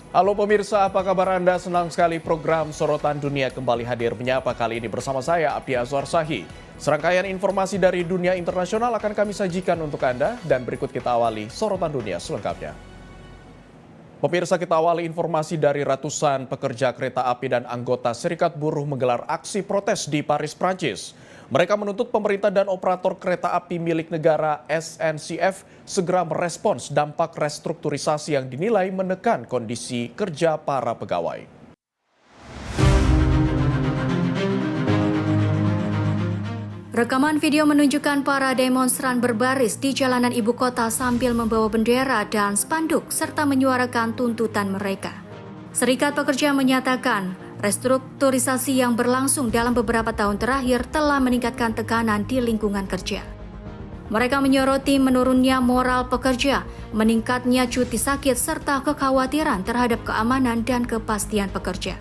Halo pemirsa, apa kabar Anda? Senang sekali program Sorotan Dunia kembali hadir menyapa kali ini bersama saya, Abdi Azwar Sahi. Serangkaian informasi dari dunia internasional akan kami sajikan untuk Anda dan berikut kita awali Sorotan Dunia selengkapnya. Pemirsa, kita awali informasi dari ratusan pekerja kereta api dan anggota Serikat Buruh menggelar aksi protes di Paris, Prancis. Mereka menuntut pemerintah dan operator kereta api milik negara SNCF segera merespons dampak restrukturisasi yang dinilai menekan kondisi kerja para pegawai. Rekaman video menunjukkan para demonstran berbaris di jalanan ibu kota sambil membawa bendera dan spanduk serta menyuarakan tuntutan mereka. Serikat Pekerja menyatakan restrukturisasi yang berlangsung dalam beberapa tahun terakhir telah meningkatkan tekanan di lingkungan kerja. Mereka menyoroti menurunnya moral pekerja, meningkatnya cuti sakit, serta kekhawatiran terhadap keamanan dan kepastian pekerja.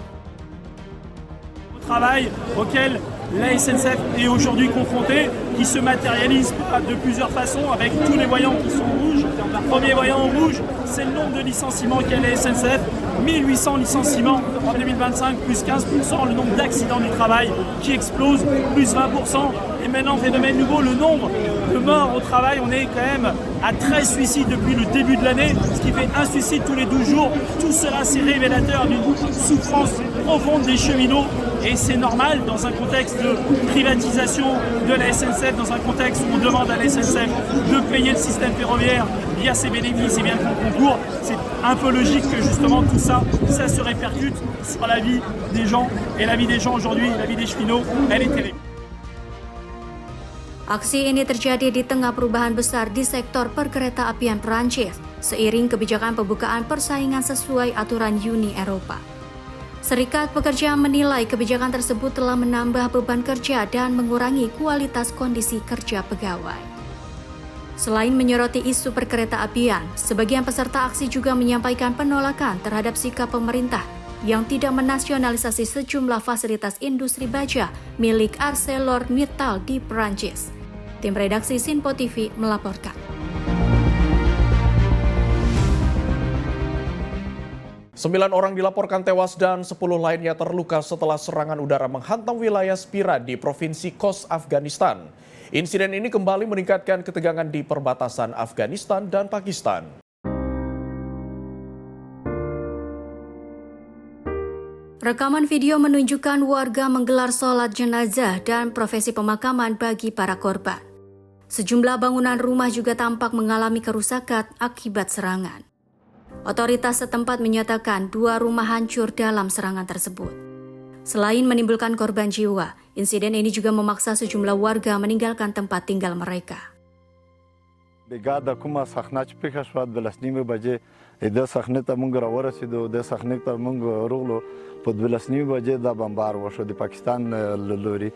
Travail auquel la SNCF est aujourd'hui confrontée, qui se matérialise de plusieurs façons avec tous les voyants qui sont rouges. Premier voyant en rouge, c'est le nombre de licenciements qu'a la SNCF, 1800 licenciements en 2025, plus 15%, le nombre d'accidents du travail qui explose, plus 20%. Et maintenant, phénomène nouveau, le nombre de morts au travail, on est quand même à 13 suicides depuis le début de l'année, ce qui fait un suicide tous les 12 jours. Tout cela, c'est révélateur d'une souffrance profonde des cheminots. Et c'est normal dans un contexte de privatisation de la SNCF, dans un contexte où on demande à la SNCF de payer le système ferroviaire via ses bénéfices et bien son concours. C'est un peu logique que justement tout ça, ça se répercute sur la vie des gens. Et la vie des gens aujourd'hui, la vie des cheminots, elle est terrible. Aksi ini terjadi di tengah perubahan besar di sektor perkereta-apian Prancis, seiring kebijakan pembukaan persaingan sesuai aturan Uni Eropa. Serikat Pekerja menilai kebijakan tersebut telah menambah beban kerja dan mengurangi kualitas kondisi kerja pegawai. Selain menyoroti isu perkereta-apian, sebagian peserta aksi juga menyampaikan penolakan terhadap sikap pemerintah yang tidak menasionalisasi sejumlah fasilitas industri baja milik ArcelorMittal di Prancis. Tim redaksi Sinpo TV melaporkan. Sembilan orang dilaporkan tewas dan 10 lainnya terluka setelah serangan udara menghantam wilayah Spira di Provinsi Kos, Afghanistan. Insiden ini kembali meningkatkan ketegangan di perbatasan Afghanistan dan Pakistan. Rekaman video menunjukkan warga menggelar sholat jenazah dan prosesi pemakaman bagi para korban. Sejumlah bangunan rumah juga tampak mengalami kerusakan akibat serangan. Otoritas setempat menyatakan 2 rumah hancur dalam serangan tersebut. Selain menimbulkan korban jiwa, insiden ini juga memaksa sejumlah warga meninggalkan tempat tinggal mereka. Brigada کومه صحنه چې پیښه شوه 12:30 بجې د صحنې ته موږ راورسېدو د صحنې ته موږ راغلو په 12:30 بجې دا بمبار وشو د پاکستان له لوري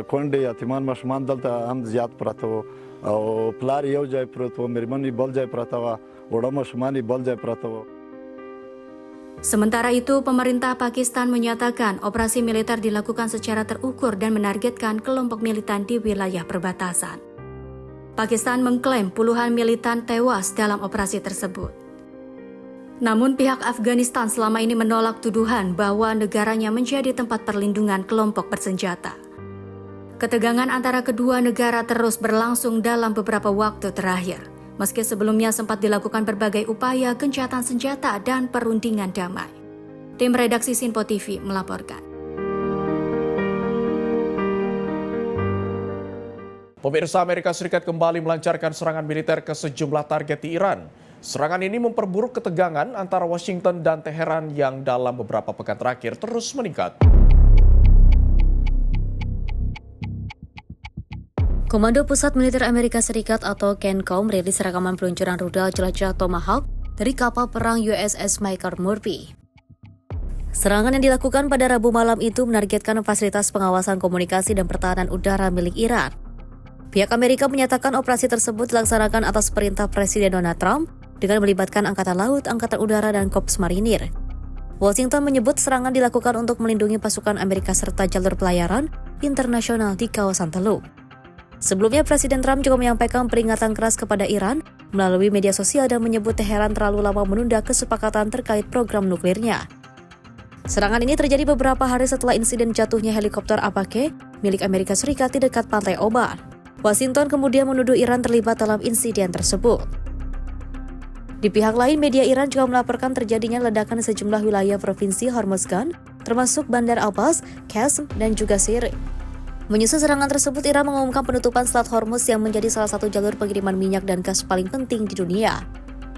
کونډې یتیمان ماشومان دلته هم زیات پراته وو او پلار یو ځای پروت و مېرمن یې بل ځای پراته وه وړه ماشومان یې بل ځای پراته وو. Sementara itu, pemerintah Pakistan menyatakan operasi militer dilakukan secara terukur dan menargetkan kelompok militan di wilayah perbatasan. Pakistan mengklaim puluhan militan tewas dalam operasi tersebut. Namun pihak Afghanistan selama ini menolak tuduhan bahwa negaranya menjadi tempat perlindungan kelompok bersenjata. Ketegangan antara kedua negara terus berlangsung dalam beberapa waktu terakhir, meski sebelumnya sempat dilakukan berbagai upaya gencatan senjata dan perundingan damai. Tim redaksi Sinpo TV melaporkan. Pemirsa, Amerika Serikat kembali melancarkan serangan militer ke sejumlah target di Iran. Serangan ini memperburuk ketegangan antara Washington dan Teheran yang dalam beberapa pekan terakhir terus meningkat. Komando Pusat Militer Amerika Serikat atau CENTCOM merilis rekaman peluncuran rudal jelajah Tomahawk dari kapal perang USS Michael Murphy. Serangan yang dilakukan pada Rabu malam itu menargetkan fasilitas pengawasan komunikasi dan pertahanan udara milik Iran. Pihak Amerika menyatakan operasi tersebut dilaksanakan atas perintah Presiden Donald Trump dengan melibatkan Angkatan Laut, Angkatan Udara, dan Korps Marinir. Washington menyebut serangan dilakukan untuk melindungi pasukan Amerika serta jalur pelayaran internasional di kawasan Teluk. Sebelumnya, Presiden Trump juga menyampaikan peringatan keras kepada Iran melalui media sosial dan menyebut Teheran terlalu lama menunda kesepakatan terkait program nuklirnya. Serangan ini terjadi beberapa hari setelah insiden jatuhnya helikopter Apache milik Amerika Serikat di dekat pantai Oman. Washington kemudian menuduh Iran terlibat dalam insiden tersebut. Di pihak lain, media Iran juga melaporkan terjadinya ledakan di sejumlah wilayah provinsi Hormozgan, termasuk Bandar Abbas, Qasm, dan juga Sirte. Menyusul serangan tersebut, Iran mengumumkan penutupan Selat Hormuz yang menjadi salah satu jalur pengiriman minyak dan gas paling penting di dunia.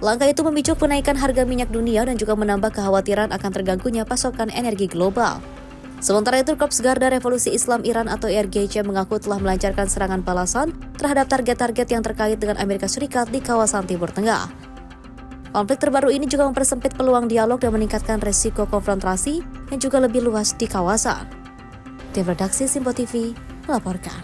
Langkah itu memicu kenaikan harga minyak dunia dan juga menambah kekhawatiran akan terganggunya pasokan energi global. Sementara itu, Korps Garda Revolusi Islam Iran atau IRGC mengaku telah melancarkan serangan balasan terhadap target-target yang terkait dengan Amerika Serikat di kawasan Timur Tengah. Konflik terbaru ini juga mempersempit peluang dialog dan meningkatkan resiko konfrontasi yang juga lebih luas di kawasan. Tim redaksi Simpo TV melaporkan.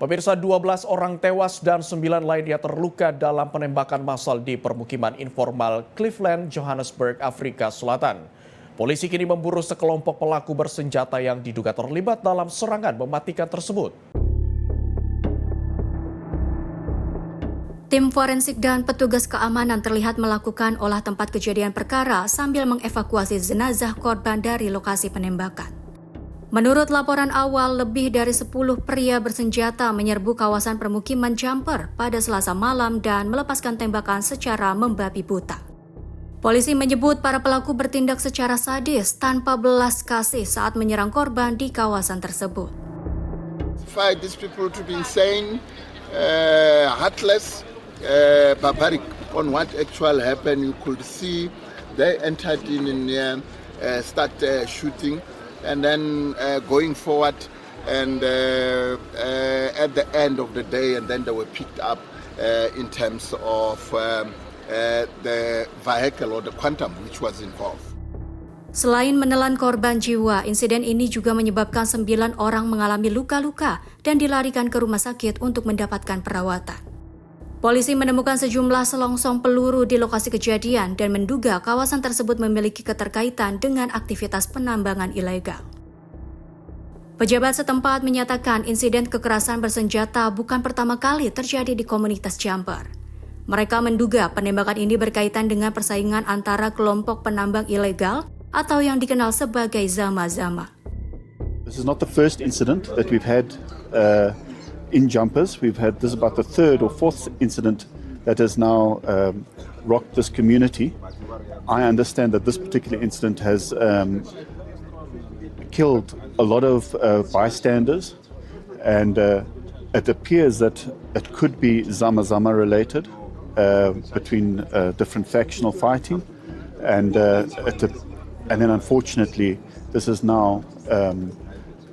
Pemirsa, 12 orang tewas dan 9 lainnya terluka dalam penembakan massal di permukiman informal Cleveland, Johannesburg, Afrika Selatan. Polisi kini memburu sekelompok pelaku bersenjata yang diduga terlibat dalam serangan mematikan tersebut. Tim forensik dan petugas keamanan terlihat melakukan olah tempat kejadian perkara sambil mengevakuasi jenazah korban dari lokasi penembakan. Menurut laporan awal, lebih dari 10 pria bersenjata menyerbu kawasan permukiman Jumper pada Selasa malam dan melepaskan tembakan secara membabi buta. Polisi menyebut para pelaku bertindak secara sadis tanpa belas kasih saat menyerang korban di kawasan tersebut. Find these people to be insane, heartless, barbaric. On what actually happened, you could see they entered in here, start shooting, and then going forward, and at the end of the day, and then they were picked up in terms of the vehicle or the quantum which was involved. Selain menelan korban jiwa, insiden ini juga menyebabkan 9 orang mengalami luka-luka dan dilarikan ke rumah sakit untuk mendapatkan perawatan. Polisi menemukan sejumlah selongsong peluru di lokasi kejadian dan menduga kawasan tersebut memiliki keterkaitan dengan aktivitas penambangan ilegal. Pejabat setempat menyatakan insiden kekerasan bersenjata bukan pertama kali terjadi di komunitas Jumper. Mereka menduga penembakan ini berkaitan dengan persaingan antara kelompok penambang ilegal atau yang dikenal sebagai Zama-Zama. This is not the first incident that we've had in Jumpers. We've had this about the third or fourth incident that has now rocked this community. I understand that this particular incident has killed a lot of bystanders, and it appears that it could be Zama-Zama related between different factional fighting, and then unfortunately this is now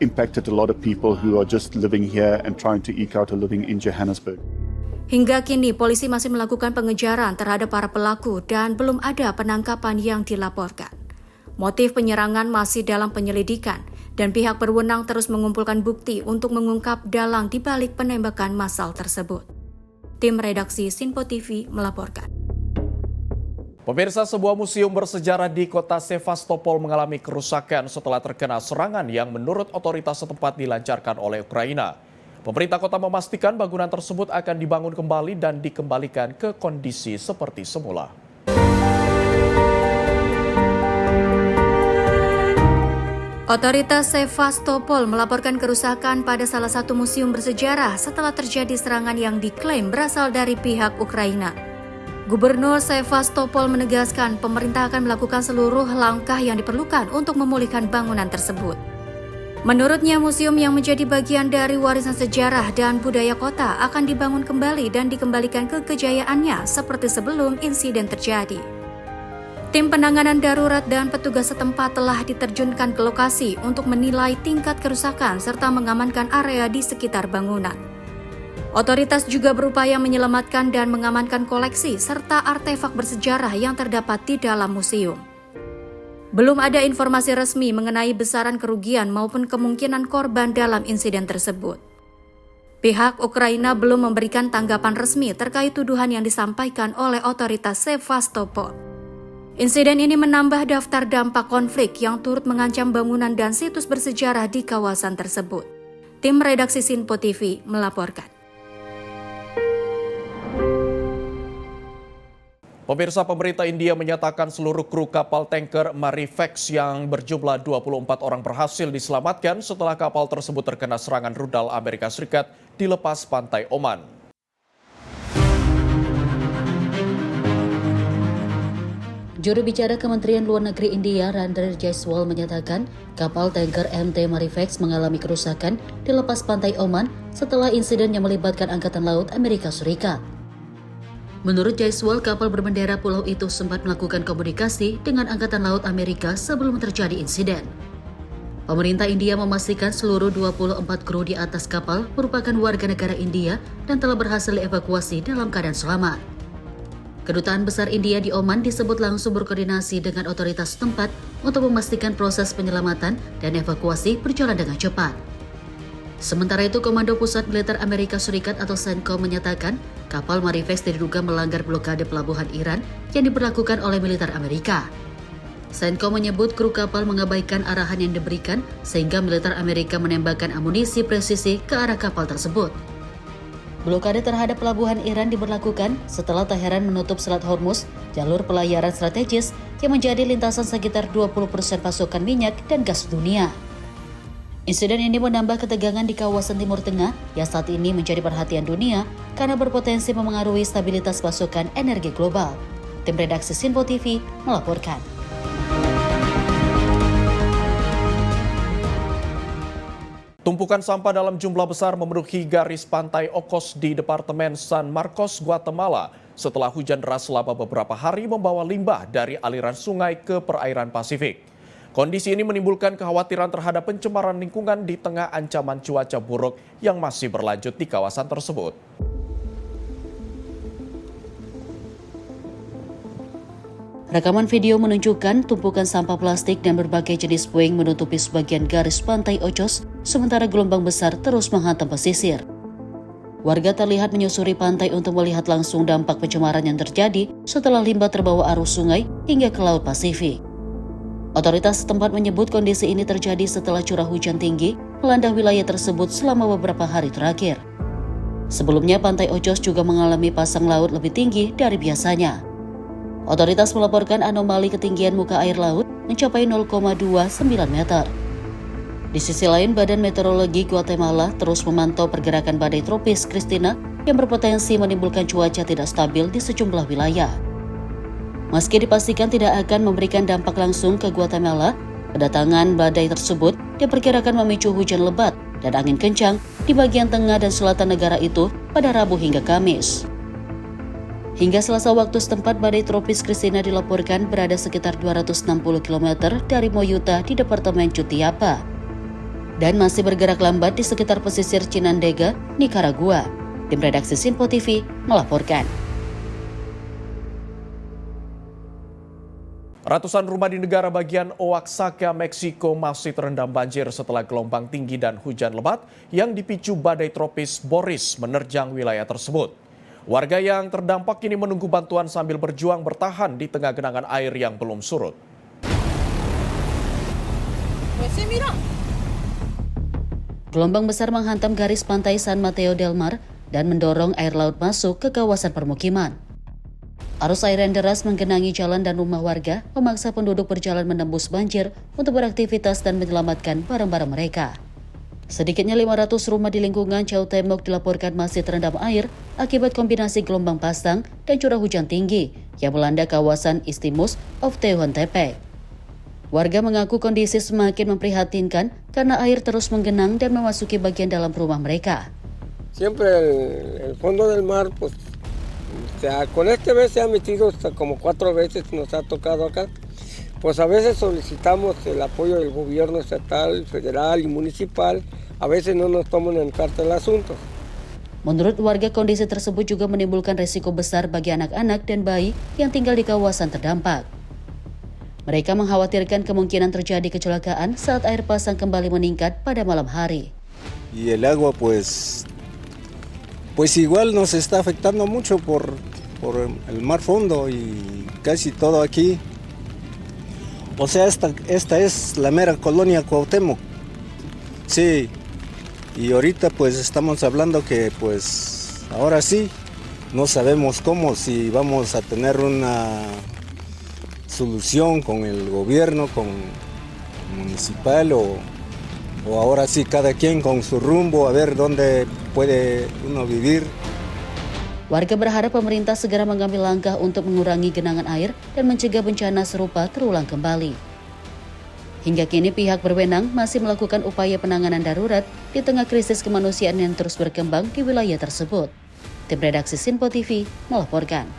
impacted a lot of people who are just living here and trying to eke out a living in Johannesburg. Hingga kini, polisi masih melakukan pengejaran terhadap para pelaku dan belum ada penangkapan yang dilaporkan. Motif penyerangan masih dalam penyelidikan dan pihak berwenang terus mengumpulkan bukti untuk mengungkap dalang di balik penembakan massal tersebut. Tim redaksi Simpo TV melaporkan. Pemirsa, sebuah museum bersejarah di kota Sevastopol mengalami kerusakan setelah terkena serangan yang menurut otoritas setempat dilancarkan oleh Ukraina. Pemerintah kota memastikan bangunan tersebut akan dibangun kembali dan dikembalikan ke kondisi seperti semula. Otoritas Sevastopol melaporkan kerusakan pada salah satu museum bersejarah setelah terjadi serangan yang diklaim berasal dari pihak Ukraina. Gubernur Sevastopol menegaskan pemerintah akan melakukan seluruh langkah yang diperlukan untuk memulihkan bangunan tersebut. Menurutnya, museum yang menjadi bagian dari warisan sejarah dan budaya kota akan dibangun kembali dan dikembalikan ke kejayaannya seperti sebelum insiden terjadi. Tim penanganan darurat dan petugas setempat telah diterjunkan ke lokasi untuk menilai tingkat kerusakan serta mengamankan area di sekitar bangunan. Otoritas juga berupaya menyelamatkan dan mengamankan koleksi serta artefak bersejarah yang terdapat di dalam museum. Belum ada informasi resmi mengenai besaran kerugian maupun kemungkinan korban dalam insiden tersebut. Pihak Ukraina belum memberikan tanggapan resmi terkait tuduhan yang disampaikan oleh otoritas Sevastopol. Insiden ini menambah daftar dampak konflik yang turut mengancam bangunan dan situs bersejarah di kawasan tersebut. Tim redaksi Sinpo TV melaporkan. Pemirsa, pemerintah India menyatakan seluruh kru kapal tanker Marivex yang berjumlah 24 orang berhasil diselamatkan setelah kapal tersebut terkena serangan rudal Amerika Serikat di lepas pantai Oman. Juru bicara Kementerian Luar Negeri India, Randhir Jaiswal, menyatakan kapal tanker MT Marivex mengalami kerusakan di lepas pantai Oman setelah insiden yang melibatkan Angkatan Laut Amerika Serikat. Menurut Jaiswal, kapal berbendera pulau itu sempat melakukan komunikasi dengan Angkatan Laut Amerika sebelum terjadi insiden. Pemerintah India memastikan seluruh 24 kru di atas kapal merupakan warga negara India dan telah berhasil dievakuasi dalam keadaan selamat. Kedutaan Besar India di Oman disebut langsung berkoordinasi dengan otoritas setempat untuk memastikan proses penyelamatan dan evakuasi berjalan dengan cepat. Sementara itu, Komando Pusat Militer Amerika Serikat atau CENTCOM menyatakan kapal Marivex diduga melanggar blokade pelabuhan Iran yang diberlakukan oleh militer Amerika. CENTCOM menyebut kru kapal mengabaikan arahan yang diberikan sehingga militer Amerika menembakkan amunisi presisi ke arah kapal tersebut. Blokade terhadap pelabuhan Iran diberlakukan setelah Teheran menutup Selat Hormuz, jalur pelayaran strategis yang menjadi lintasan sekitar 20% pasokan minyak dan gas dunia. Insiden ini menambah ketegangan di kawasan Timur Tengah yang saat ini menjadi perhatian dunia karena berpotensi memengaruhi stabilitas pasokan energi global. Tim redaksi Sinpo TV melaporkan. Tumpukan sampah dalam jumlah besar memenuhi garis pantai Ocos di Departemen San Marcos, Guatemala setelah hujan deras selama beberapa hari membawa limbah dari aliran sungai ke perairan Pasifik. Kondisi ini menimbulkan kekhawatiran terhadap pencemaran lingkungan di tengah ancaman cuaca buruk yang masih berlanjut di kawasan tersebut. Rekaman video menunjukkan tumpukan sampah plastik dan berbagai jenis puing menutupi sebagian garis pantai Ocos, sementara gelombang besar terus menghantam pesisir. Warga terlihat menyusuri pantai untuk melihat langsung dampak pencemaran yang terjadi setelah limbah terbawa arus sungai hingga ke Laut Pasifik. Otoritas setempat menyebut kondisi ini terjadi setelah curah hujan tinggi melanda wilayah tersebut selama beberapa hari terakhir. Sebelumnya, pantai Ocos juga mengalami pasang laut lebih tinggi dari biasanya. Otoritas melaporkan anomali ketinggian muka air laut mencapai 0,29 meter. Di sisi lain, Badan Meteorologi Guatemala terus memantau pergerakan badai tropis Christina yang berpotensi menimbulkan cuaca tidak stabil di sejumlah wilayah. Meski dipastikan tidak akan memberikan dampak langsung ke Guatemala, kedatangan badai tersebut diperkirakan memicu hujan lebat dan angin kencang di bagian tengah dan selatan negara itu pada Rabu hingga Kamis. Hingga Selasa waktu setempat, badai tropis Christina dilaporkan berada sekitar 260 km dari Moyuta di Departemen Jutiapa dan masih bergerak lambat di sekitar pesisir Chinandega, Nicaragua. Tim redaksi Sinpo TV melaporkan. Ratusan rumah di negara bagian Oaxaca, Meksiko masih terendam banjir setelah gelombang tinggi dan hujan lebat yang dipicu badai tropis Boris menerjang wilayah tersebut. Warga yang terdampak kini menunggu bantuan sambil berjuang bertahan di tengah genangan air yang belum surut. Gelombang besar menghantam garis pantai San Mateo del Mar dan mendorong air laut masuk ke kawasan permukiman. Arus air yang deras menggenangi jalan dan rumah warga, memaksa penduduk berjalan menembus banjir untuk beraktivitas dan menyelamatkan barang-barang mereka. Sedikitnya 500 rumah di lingkungan Chautemok dilaporkan masih terendam air akibat kombinasi gelombang pasang dan curah hujan tinggi yang melanda kawasan Istmus of Tehuantepec. Warga mengaku kondisi semakin memprihatinkan karena air terus menggenang dan memasuki bagian dalam rumah mereka. Siempre el fondo del mar, pues, con este vez se ha metido hasta como 4 veces nos ha tocado acá. Pues a veces solicitamos el apoyo del gobierno estatal, federal y municipal, a veces no nos toman en carta el asunto. Menurut warga, kondisi tersebut juga menimbulkan risiko besar bagi anak-anak dan bayi yang tinggal di kawasan terdampak. Mereka mengkhawatirkan kemungkinan terjadi kecelakaan saat air pasang kembali meningkat pada malam hari. Y el agua pues igual nos está afectando mucho por el mar fondo y casi todo aquí O sea, esta es la mera colonia Cuauhtémoc. Sí, y ahorita pues estamos hablando que pues ahora sí, no sabemos cómo, si vamos a tener una solución con el gobierno, con municipal o ahora sí cada quien con su rumbo, a ver dónde puede uno vivir. Warga berharap pemerintah segera mengambil langkah untuk mengurangi genangan air dan mencegah bencana serupa terulang kembali. Hingga kini pihak berwenang masih melakukan upaya penanganan darurat di tengah krisis kemanusiaan yang terus berkembang di wilayah tersebut. Tim redaksi Sinpo TV melaporkan.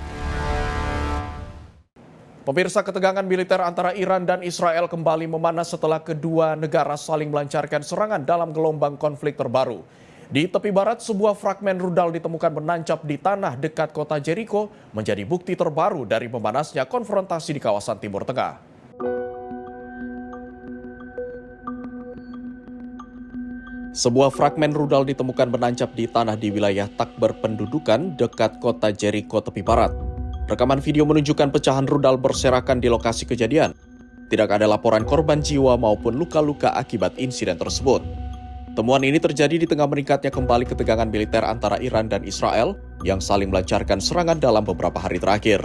Pemirsa, ketegangan militer antara Iran dan Israel kembali memanas setelah kedua negara saling melancarkan serangan dalam gelombang konflik terbaru. Di tepi barat, sebuah fragmen rudal ditemukan menancap di tanah dekat kota Jericho, menjadi bukti terbaru dari memanasnya konfrontasi di kawasan Timur Tengah. Sebuah fragmen rudal ditemukan menancap di tanah di wilayah tak berpendudukan dekat kota Jericho tepi barat. Rekaman video menunjukkan pecahan rudal berserakan di lokasi kejadian. Tidak ada laporan korban jiwa maupun luka-luka akibat insiden tersebut. Temuan ini terjadi di tengah meningkatnya kembali ketegangan militer antara Iran dan Israel yang saling melancarkan serangan dalam beberapa hari terakhir.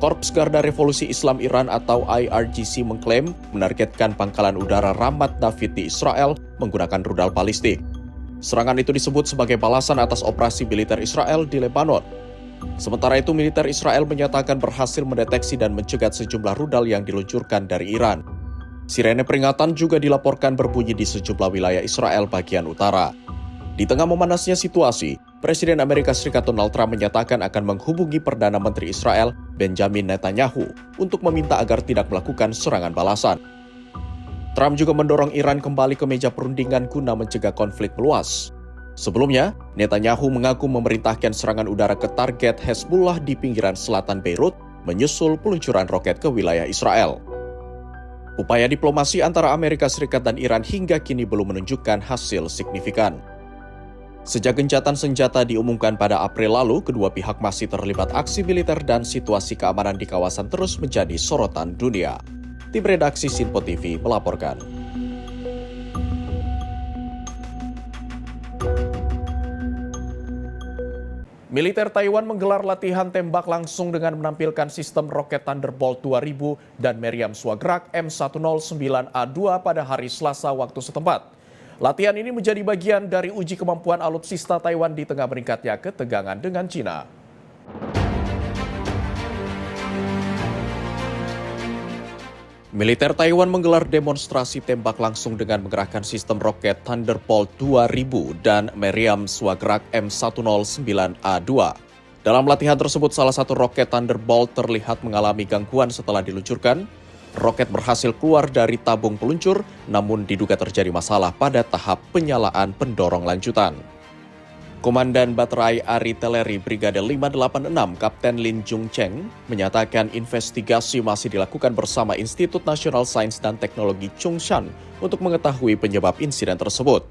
Korps Garda Revolusi Islam Iran atau IRGC mengklaim menargetkan pangkalan udara Ramat David di Israel menggunakan rudal balistik. Serangan itu disebut sebagai balasan atas operasi militer Israel di Lebanon. Sementara itu, militer Israel menyatakan berhasil mendeteksi dan mencegat sejumlah rudal yang diluncurkan dari Iran. Sirene peringatan juga dilaporkan berbunyi di sejumlah wilayah Israel bagian utara. Di tengah memanasnya situasi, Presiden Amerika Serikat Donald Trump menyatakan akan menghubungi Perdana Menteri Israel Benjamin Netanyahu untuk meminta agar tidak melakukan serangan balasan. Trump juga mendorong Iran kembali ke meja perundingan guna mencegah konflik meluas. Sebelumnya, Netanyahu mengaku memerintahkan serangan udara ke target Hezbollah di pinggiran selatan Beirut menyusul peluncuran roket ke wilayah Israel. Upaya diplomasi antara Amerika Serikat dan Iran hingga kini belum menunjukkan hasil signifikan. Sejak gencatan senjata diumumkan pada April lalu, kedua pihak masih terlibat aksi militer dan situasi keamanan di kawasan terus menjadi sorotan dunia. Tim redaksi Sinpo TV melaporkan. Militer Taiwan menggelar latihan tembak langsung dengan menampilkan sistem roket Thunderbolt 2000 dan meriam Swagrad M109A2 pada hari Selasa waktu setempat. Latihan ini menjadi bagian dari uji kemampuan alutsista Taiwan di tengah meningkatnya ketegangan dengan Cina. Militer Taiwan menggelar demonstrasi tembak langsung dengan mengerahkan sistem roket Thunderbolt 2000 dan meriam Swagrad M109A2. Dalam latihan tersebut, salah satu roket Thunderbolt terlihat mengalami gangguan setelah diluncurkan. Roket berhasil keluar dari tabung peluncur, namun diduga terjadi masalah pada tahap penyalaan pendorong lanjutan. Komandan Baterai Artileri Brigade 586 Kapten Lin Jung Cheng menyatakan investigasi masih dilakukan bersama Institut Nasional Sains dan Teknologi Chung-Shan untuk mengetahui penyebab insiden tersebut.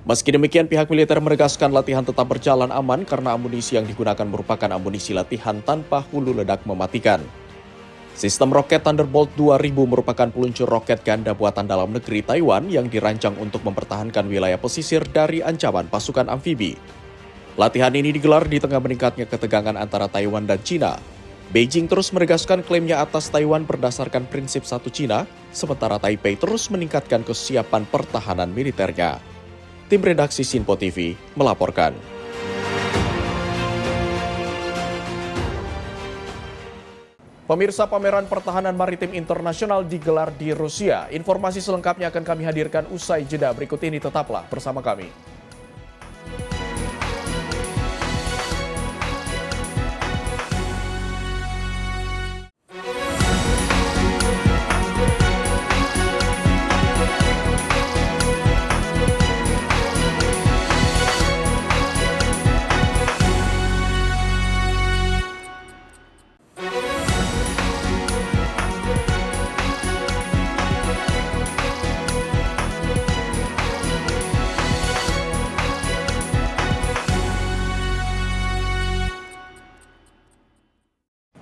Meski demikian, pihak militer menegaskan latihan tetap berjalan aman karena amunisi yang digunakan merupakan amunisi latihan tanpa hulu ledak mematikan. Sistem roket Thunderbolt 2000 merupakan peluncur roket ganda buatan dalam negeri Taiwan yang dirancang untuk mempertahankan wilayah pesisir dari ancaman pasukan amfibi. Latihan ini digelar di tengah meningkatnya ketegangan antara Taiwan dan Cina. Beijing terus menegaskan klaimnya atas Taiwan berdasarkan prinsip satu Cina, sementara Taipei terus meningkatkan kesiapan pertahanan militernya. Tim redaksi Sinpo TV melaporkan. Pemirsa, pameran pertahanan maritim internasional digelar di Rusia. Informasi selengkapnya akan kami hadirkan usai jeda berikut ini. Tetaplah bersama kami.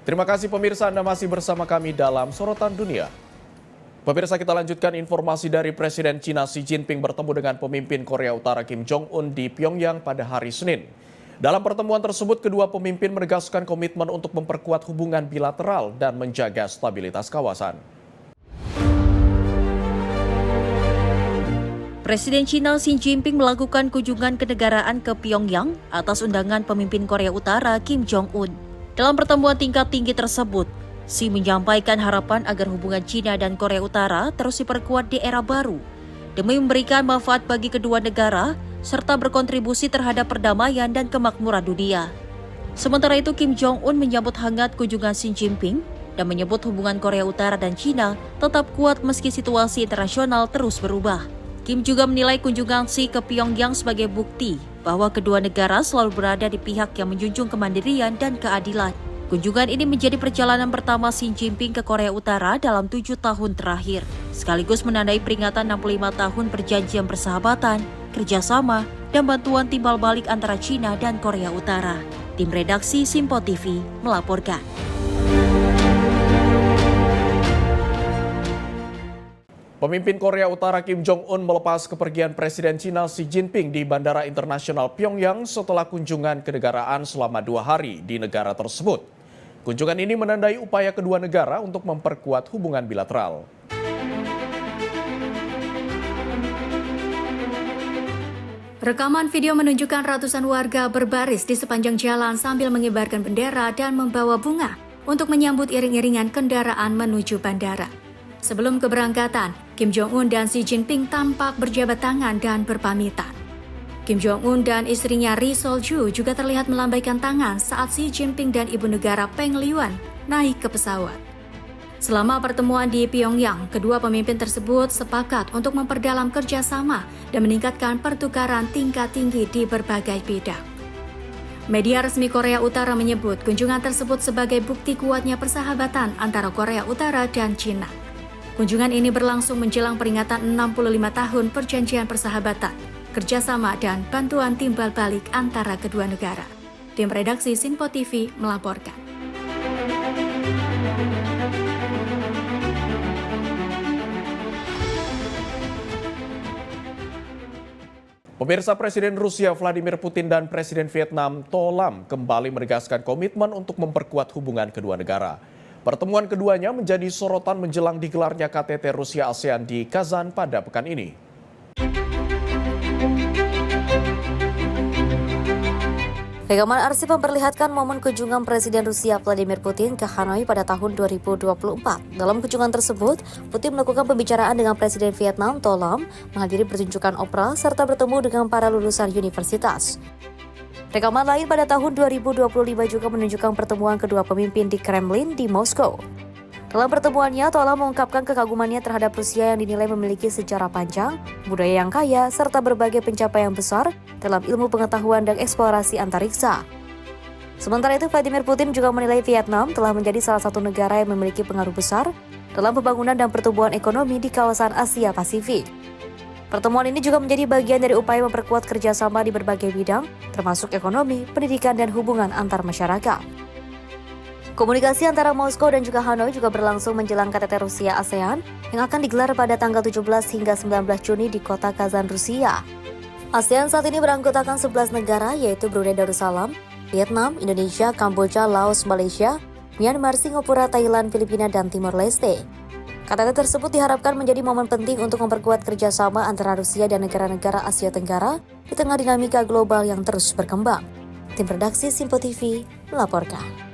Terima kasih pemirsa, Anda masih bersama kami dalam Sorotan Dunia. Pemirsa, kita lanjutkan informasi dari Presiden China Xi Jinping bertemu dengan pemimpin Korea Utara Kim Jong-un di Pyongyang pada hari Senin. Dalam pertemuan tersebut, kedua pemimpin menegaskan komitmen untuk memperkuat hubungan bilateral dan menjaga stabilitas kawasan. Presiden China Xi Jinping melakukan kunjungan kenegaraan ke Pyongyang atas undangan pemimpin Korea Utara Kim Jong-un. Dalam pertemuan tingkat tinggi tersebut, Xi menyampaikan harapan agar hubungan China dan Korea Utara terus diperkuat di era baru demi memberikan manfaat bagi kedua negara serta berkontribusi terhadap perdamaian dan kemakmuran dunia. Sementara itu, Kim Jong-un menyambut hangat kunjungan Xi Jinping dan menyebut hubungan Korea Utara dan China tetap kuat meski situasi internasional terus berubah. Kim juga menilai kunjungan Xi ke Pyongyang sebagai bukti bahwa kedua negara selalu berada di pihak yang menjunjung kemandirian dan keadilan. Kunjungan ini menjadi perjalanan pertama Xi Jinping ke Korea Utara dalam 7 tahun terakhir, sekaligus menandai peringatan 65 tahun perjanjian persahabatan, kerjasama, dan bantuan timbal balik antara China dan Korea Utara. Tim redaksi Simpo TV melaporkan. Pemimpin Korea Utara Kim Jong-un melepas kepergian Presiden China Xi Jinping di Bandara Internasional Pyongyang setelah kunjungan kenegaraan selama 2 hari di negara tersebut. Kunjungan ini menandai upaya kedua negara untuk memperkuat hubungan bilateral. Rekaman video menunjukkan ratusan warga berbaris di sepanjang jalan sambil mengibarkan bendera dan membawa bunga untuk menyambut iring-iringan kendaraan menuju bandara. Sebelum keberangkatan, Kim Jong-un dan Xi Jinping tampak berjabat tangan dan berpamitan. Kim Jong-un dan istrinya Ri Sol-ju juga terlihat melambaikan tangan saat Xi Jinping dan ibu negara Peng Liyuan naik ke pesawat. Selama pertemuan di Pyongyang, kedua pemimpin tersebut sepakat untuk memperdalam kerjasama dan meningkatkan pertukaran tingkat tinggi di berbagai bidang. Media resmi Korea Utara menyebut kunjungan tersebut sebagai bukti kuatnya persahabatan antara Korea Utara dan China. Kunjungan ini berlangsung menjelang peringatan 65 tahun perjanjian persahabatan, kerjasama dan bantuan timbal balik antara kedua negara. Tim redaksi Simpo TV melaporkan. Pemirsa, Presiden Rusia Vladimir Putin dan Presiden Vietnam To Lam kembali menegaskan komitmen untuk memperkuat hubungan kedua negara. Pertemuan keduanya menjadi sorotan menjelang digelarnya KTT Rusia ASEAN di Kazan pada pekan ini. Rekaman arsip memperlihatkan momen kunjungan Presiden Rusia Vladimir Putin ke Hanoi pada tahun 2024. Dalam kunjungan tersebut, Putin melakukan pembicaraan dengan Presiden Vietnam To Lam, menghadiri pertunjukan opera, serta bertemu dengan para lulusan universitas. Rekaman lain pada tahun 2025 juga menunjukkan pertemuan kedua pemimpin di Kremlin di Moskow. Dalam pertemuannya, To Lam mengungkapkan kekagumannya terhadap Rusia yang dinilai memiliki sejarah panjang, budaya yang kaya, serta berbagai pencapaian besar dalam ilmu pengetahuan dan eksplorasi antariksa. Sementara itu, Vladimir Putin juga menilai Vietnam telah menjadi salah satu negara yang memiliki pengaruh besar dalam pembangunan dan pertumbuhan ekonomi di kawasan Asia Pasifik. Pertemuan ini juga menjadi bagian dari upaya memperkuat kerjasama di berbagai bidang, termasuk ekonomi, pendidikan, dan hubungan antar masyarakat. Komunikasi antara Moskow dan juga Hanoi juga berlangsung menjelang KTT Rusia ASEAN yang akan digelar pada tanggal 17 hingga 19 Juni di kota Kazan, Rusia. ASEAN saat ini beranggotakan 11 negara, yaitu Brunei Darussalam, Vietnam, Indonesia, Kamboja, Laos, Malaysia, Myanmar, Singapura, Thailand, Filipina, dan Timor Leste. KTT tersebut diharapkan menjadi momen penting untuk memperkuat kerjasama antara Rusia dan negara-negara Asia Tenggara di tengah dinamika global yang terus berkembang. Tim redaksi Simpo TV melaporkan.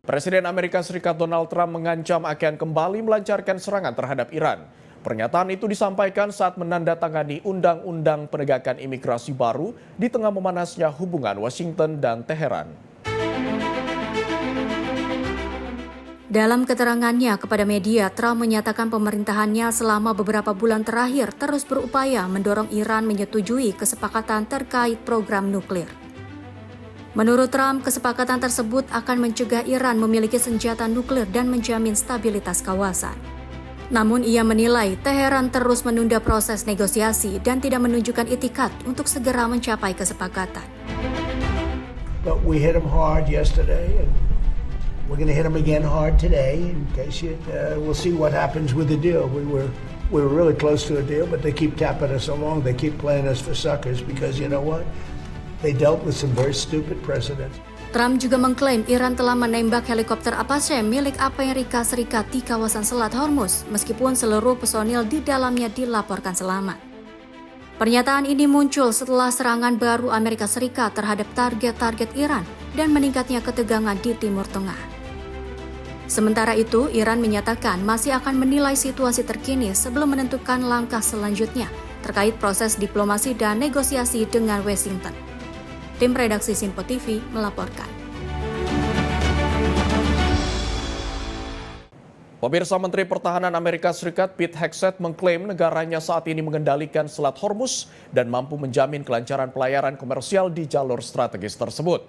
Presiden Amerika Serikat Donald Trump mengancam akan kembali melancarkan serangan terhadap Iran. Pernyataan itu disampaikan saat menandatangani Undang-Undang Penegakan Imigrasi baru di tengah memanasnya hubungan Washington dan Teheran. Dalam keterangannya kepada media, Trump menyatakan pemerintahannya selama beberapa bulan terakhir terus berupaya mendorong Iran menyetujui kesepakatan terkait program nuklir. Menurut Trump, kesepakatan tersebut akan mencegah Iran memiliki senjata nuklir dan menjamin stabilitas kawasan. Namun ia menilai Teheran terus menunda proses negosiasi dan tidak menunjukkan itikat untuk segera mencapai kesepakatan. But we hit them hard yesterday and We're going to hit them again hard today. In case we'll see what happens with the deal. We were really close to a deal, but they keep tapping us along. They keep playing us for suckers because you know what? They dealt with some very stupid precedents. Trump juga mengklaim Iran telah menembak helikopter Apache milik Amerika Serikat di kawasan Selat Hormuz, meskipun seluruh personil di dalamnya dilaporkan selamat. Pernyataan ini muncul setelah serangan baru Amerika Serikat terhadap target-target Iran dan meningkatnya ketegangan di Timur Tengah. Sementara itu, Iran menyatakan masih akan menilai situasi terkini sebelum menentukan langkah selanjutnya terkait proses diplomasi dan negosiasi dengan Washington. Tim redaksi Sinpo TV melaporkan. Pemirsa, Menteri Pertahanan Amerika Serikat Pete Hegseth mengklaim negaranya saat ini mengendalikan Selat Hormuz dan mampu menjamin kelancaran pelayaran komersial di jalur strategis tersebut.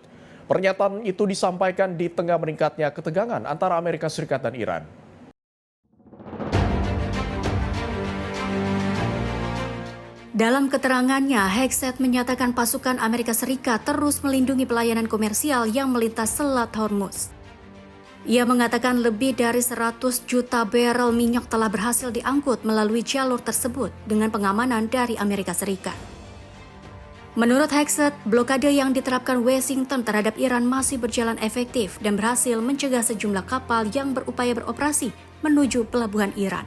Pernyataan itu disampaikan di tengah meningkatnya ketegangan antara Amerika Serikat dan Iran. Dalam keterangannya, Hegseth menyatakan pasukan Amerika Serikat terus melindungi pelayanan komersial yang melintas Selat Hormuz. Ia mengatakan lebih dari 100 juta barel minyak telah berhasil diangkut melalui jalur tersebut dengan pengamanan dari Amerika Serikat. Menurut Hegseth, blokade yang diterapkan Washington terhadap Iran masih berjalan efektif dan berhasil mencegah sejumlah kapal yang berupaya beroperasi menuju pelabuhan Iran.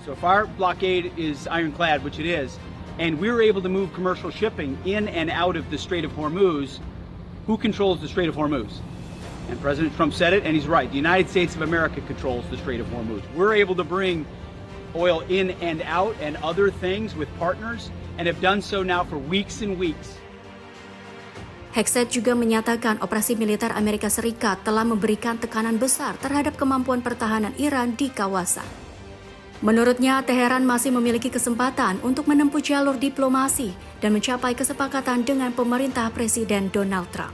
So if our blockade is ironclad, which it is, and we're able to move commercial shipping in and out of the Strait of Hormuz, who controls the Strait of Hormuz? And President Trump said it, and he's right. The United States of America controls the Strait of Hormuz. We're able to bring oil in and out and other things with partners, and have done so now for weeks and weeks. Hegseth juga menyatakan operasi militer Amerika Serikat telah memberikan tekanan besar terhadap kemampuan pertahanan Iran di kawasan. Menurutnya, Teheran masih memiliki kesempatan untuk menempuh jalur diplomasi dan mencapai kesepakatan dengan pemerintah Presiden Donald Trump.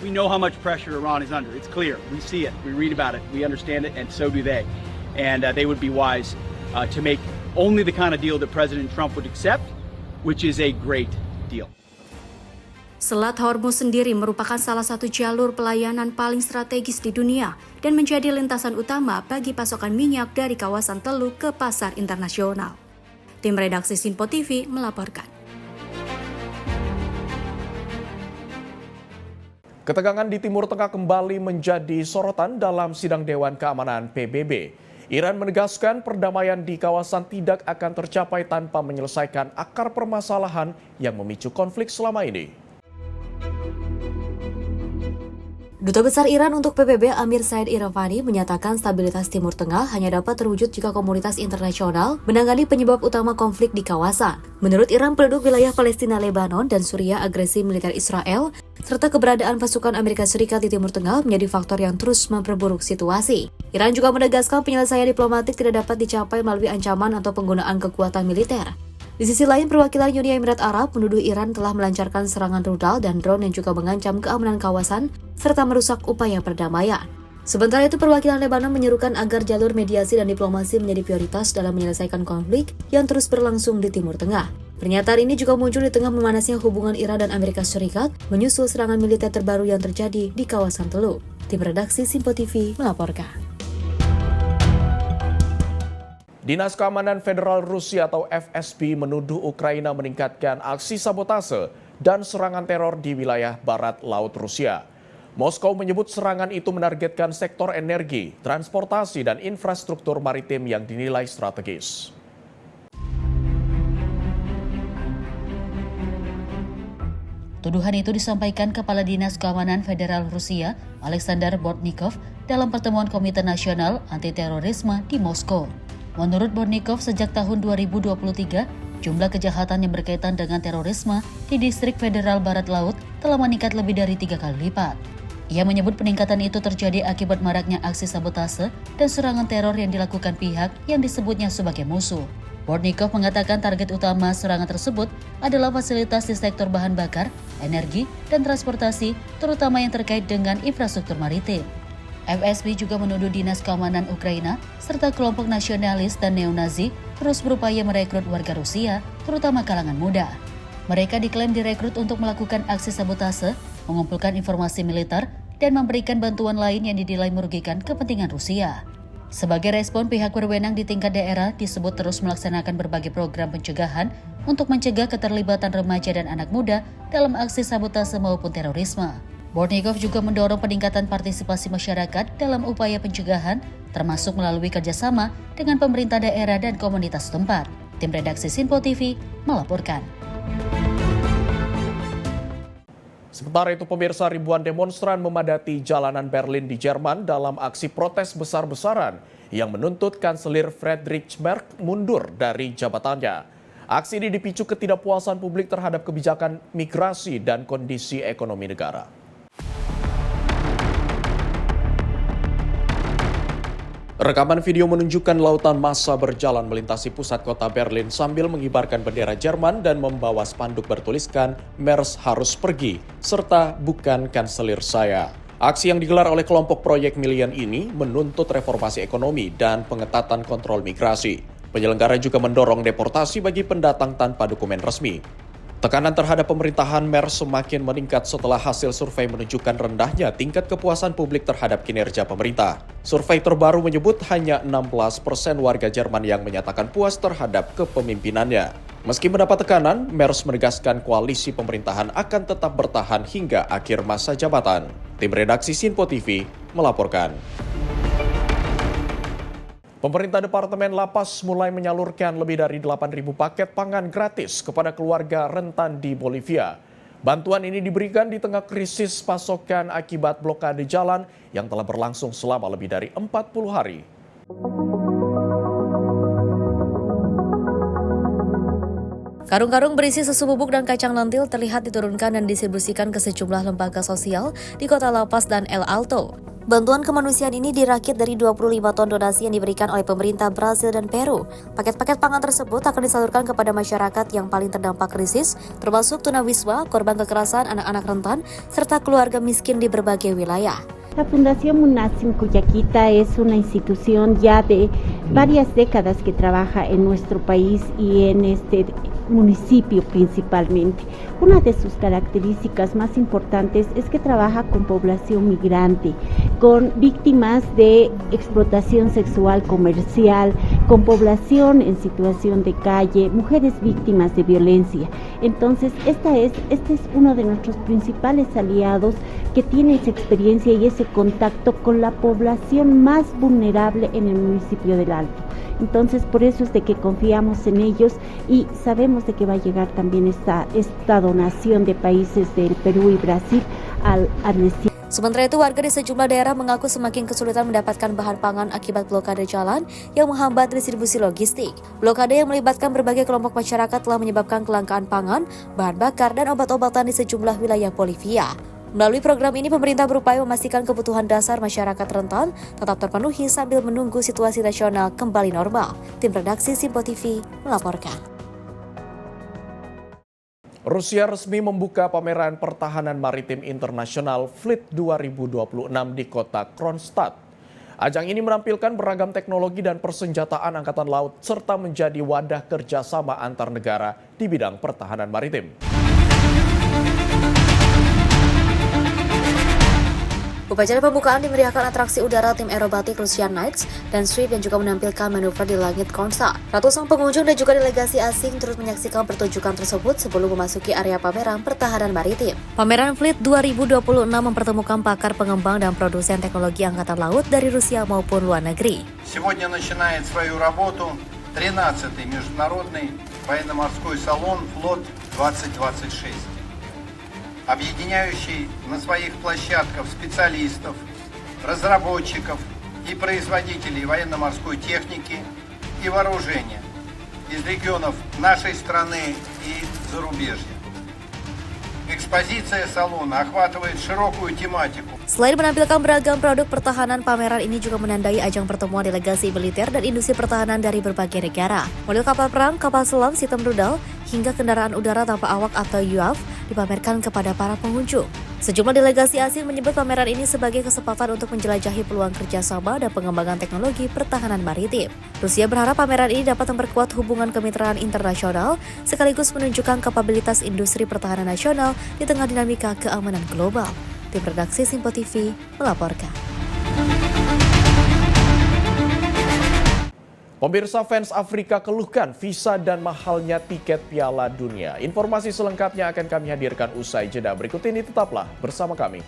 We know how much pressure Iran is under. It's clear. We see it. We read about it. We understand it, and so do they. And they would be wise to make only the kind of deal that President Trump would accept, which is a great deal. Selat Hormuz sendiri merupakan salah satu jalur pelayanan paling strategis di dunia dan menjadi lintasan utama bagi pasokan minyak dari kawasan Teluk ke pasar internasional. Tim redaksi Sinpo TV melaporkan. Ketegangan di Timur Tengah kembali menjadi sorotan dalam sidang Dewan Keamanan PBB. Iran menegaskan perdamaian di kawasan tidak akan tercapai tanpa menyelesaikan akar permasalahan yang memicu konflik selama ini. Duta Besar Iran untuk PBB Amir Said Iravani menyatakan stabilitas Timur Tengah hanya dapat terwujud jika komunitas internasional menangani penyebab utama konflik di kawasan. Menurut Iran, penduduk wilayah Palestina, Lebanon, dan Suriah agresi militer Israel, serta keberadaan pasukan Amerika Serikat di Timur Tengah menjadi faktor yang terus memperburuk situasi. Iran juga menegaskan penyelesaian diplomatik tidak dapat dicapai melalui ancaman atau penggunaan kekuatan militer. Di sisi lain, perwakilan Uni Emirat Arab menuduh Iran telah melancarkan serangan rudal dan drone yang juga mengancam keamanan kawasan serta merusak upaya perdamaian. Sementara itu, perwakilan Lebanon menyerukan agar jalur mediasi dan diplomasi menjadi prioritas dalam menyelesaikan konflik yang terus berlangsung di Timur Tengah. Pernyataan ini juga muncul di tengah memanasnya hubungan Iran dan Amerika Serikat menyusul serangan militer terbaru yang terjadi di kawasan Teluk. Tim redaksi Sinpo TV melaporkan. Dinas Keamanan Federal Rusia atau FSB menuduh Ukraina meningkatkan aksi sabotase dan serangan teror di wilayah barat laut Rusia. Moskow menyebut serangan itu menargetkan sektor energi, transportasi, dan infrastruktur maritim yang dinilai strategis. Tuduhan itu disampaikan Kepala Dinas Keamanan Federal Rusia, Alexander Bortnikov, dalam pertemuan Komite Nasional Anti-Terorisme di Moskow. Menurut Bortnikov, sejak tahun 2023, jumlah kejahatan yang berkaitan dengan terorisme di distrik federal barat laut telah meningkat lebih dari 3 kali lipat. Ia menyebut peningkatan itu terjadi akibat maraknya aksi sabotase dan serangan teror yang dilakukan pihak yang disebutnya sebagai musuh. Bortnikov mengatakan target utama serangan tersebut adalah fasilitas di sektor bahan bakar, energi, dan transportasi, terutama yang terkait dengan infrastruktur maritim. FSB juga menuduh Dinas Keamanan Ukraina serta kelompok nasionalis dan neonazi terus berupaya merekrut warga Rusia, terutama kalangan muda. Mereka diklaim direkrut untuk melakukan aksi sabotase, mengumpulkan informasi militer, dan memberikan bantuan lain yang dinilai merugikan kepentingan Rusia. Sebagai respon, pihak berwenang di tingkat daerah disebut terus melaksanakan berbagai program pencegahan untuk mencegah keterlibatan remaja dan anak muda dalam aksi sabotase maupun terorisme. Bortnikov juga mendorong peningkatan partisipasi masyarakat dalam upaya pencegahan, termasuk melalui kerjasama dengan pemerintah daerah dan komunitas setempat. Tim redaksi Sinpo TV melaporkan. Sementara itu, pemirsa, ribuan demonstran memadati jalanan Berlin di Jerman dalam aksi protes besar-besaran yang menuntut Kanselir Friedrich Merz mundur dari jabatannya. Aksi ini dipicu ketidakpuasan publik terhadap kebijakan migrasi dan kondisi ekonomi negara. Rekaman video menunjukkan lautan massa berjalan melintasi pusat kota Berlin sambil mengibarkan bendera Jerman dan membawa spanduk bertuliskan "Merz harus pergi" serta "Bukan Kanselir saya". Aksi yang digelar oleh kelompok Proyek Million ini menuntut reformasi ekonomi dan pengetatan kontrol migrasi. Penyelenggara juga mendorong deportasi bagi pendatang tanpa dokumen resmi. Tekanan terhadap pemerintahan Merz semakin meningkat setelah hasil survei menunjukkan rendahnya tingkat kepuasan publik terhadap kinerja pemerintah. Survei terbaru menyebut hanya 16% warga Jerman yang menyatakan puas terhadap kepemimpinannya. Meski mendapat tekanan, Merz menegaskan koalisi pemerintahan akan tetap bertahan hingga akhir masa jabatan. Tim redaksi Sinpo TV melaporkan. Pemerintah Departemen Lapas mulai menyalurkan lebih dari 8.000 paket pangan gratis kepada keluarga rentan di Bolivia. Bantuan ini diberikan di tengah krisis pasokan akibat blokade jalan yang telah berlangsung selama lebih dari 40 hari. Karung-karung berisi susu bubuk dan kacang lentil terlihat diturunkan dan distribusikan ke sejumlah lembaga sosial di kota La Paz dan El Alto. Bantuan kemanusiaan ini dirakit dari 25 ton donasi yang diberikan oleh pemerintah Brasil dan Peru. Paket-paket pangan tersebut akan disalurkan kepada masyarakat yang paling terdampak krisis, termasuk tunawisma, korban kekerasan, anak-anak rentan, serta keluarga miskin di berbagai wilayah. La Fundación Munacim Cuyaquita es una institución ya de varias décadas que trabaja en nuestro país y en este municipio principalmente. Una de sus características más importantes es que trabaja con población migrante, con víctimas de explotación sexual comercial, con población en situación de calle, mujeres víctimas de violencia. Entonces, este es uno de nuestros principales aliados que tiene esa experiencia y ese contacto con la población más vulnerable en el municipio del Alto. Entonces, por eso es de que confiamos en ellos y sabemos de que va a llegar también esta donación de países del Perú y Brasil al destino. Sementara itu, warga di sejumlah daerah mengaku semakin kesulitan mendapatkan bahan pangan akibat blokade jalan yang menghambat distribusi logistik. Blokade yang melibatkan berbagai kelompok masyarakat telah menyebabkan kelangkaan pangan, bahan bakar, dan obat-obatan di sejumlah wilayah Bolivia. Melalui program ini, pemerintah berupaya memastikan kebutuhan dasar masyarakat rentan tetap terpenuhi sambil menunggu situasi nasional kembali normal. Tim redaksi Sinpo TV melaporkan. Rusia resmi membuka pameran pertahanan maritim internasional Fleet 2026 di kota Kronstadt. Ajang ini menampilkan beragam teknologi dan persenjataan angkatan laut serta menjadi wadah kerjasama antar negara di bidang pertahanan maritim. Upacara pembukaan dimeriahkan atraksi udara tim aerobatik Russian Knights dan Sweep yang juga menampilkan manuver di langit Kronstadt. Ratusan pengunjung dan juga delegasi asing turut menyaksikan pertunjukan tersebut sebelum memasuki area pameran pertahanan maritim. Pameran Fleet 2026 mempertemukan pakar pengembang dan produsen teknologi angkatan laut dari Rusia maupun luar negeri. Сегодня начинает свою работу 13-й международный военно-морской салон «Флот 2026». Объединяющий на своих площадках специалистов, разработчиков и производителей военно-морской техники и вооружения из регионов нашей страны и зарубежья. Экспозиция салона охватывает широкую тематику. Selain menampilkan beragam produk pertahanan, pameran ini juga menandai ajang pertemuan delegasi militer dan industri pertahanan dari berbagai negara. Model kapal perang, kapal selam, sistem rudal, hingga kendaraan udara tanpa awak atau UAV dipamerkan kepada para pengunjung. Sejumlah delegasi asing menyebut pameran ini sebagai kesempatan untuk menjelajahi peluang kerjasama dan pengembangan teknologi pertahanan maritim. Rusia berharap pameran ini dapat memperkuat hubungan kemitraan internasional sekaligus menunjukkan kapabilitas industri pertahanan nasional di tengah dinamika keamanan global. Tim redaksi Simpo TV melaporkan. Pemirsa, fans Afrika keluhkan visa dan mahalnya tiket Piala Dunia. Informasi selengkapnya akan kami hadirkan usai jeda. Berikut ini tetaplah bersama kami.